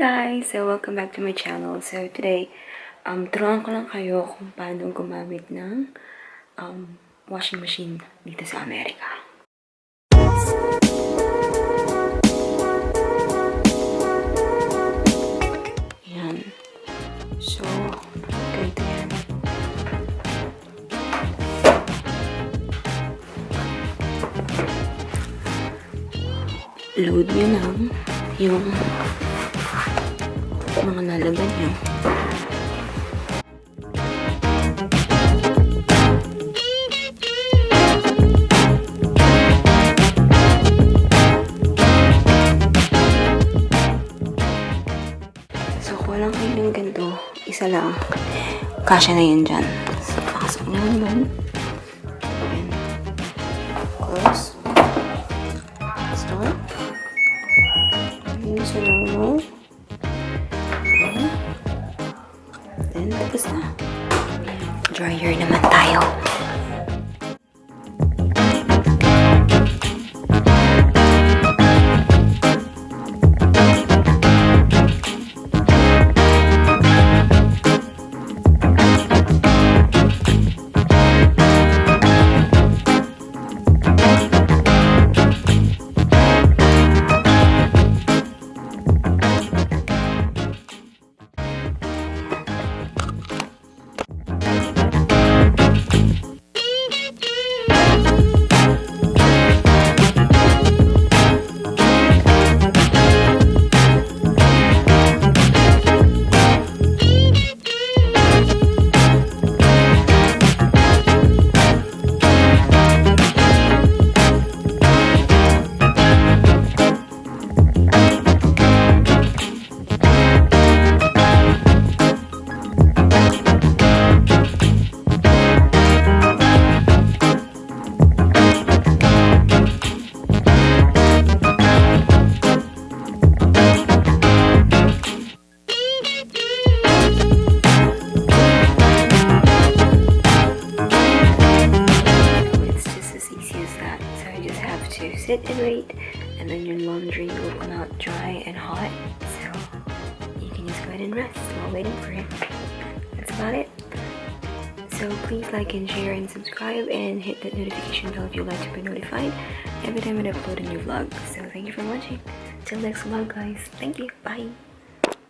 guys! So, welcome back to my channel. So, today, turuan ko lang kayo kung paano gumamit ng washing machine dito sa Amerika. Yan. So, ganito yan. Load nyo lang yung mga nalaban nyo. So, kung walang kayo ng ganito, isa lang. Kasya na yun dyan. So, pasok nyo yun. Ayan. Close. Start. Use your normal. Then, tapos na. Dryer naman tayo. Sit and wait, and then your laundry will come out dry and hot, so you can just go ahead and rest while waiting for it. That's about it. So please like and share and subscribe and hit that notification bell if you'd like to be notified every time I upload a new vlog. So thank you for watching. Till next vlog guys. Thank you. Bye.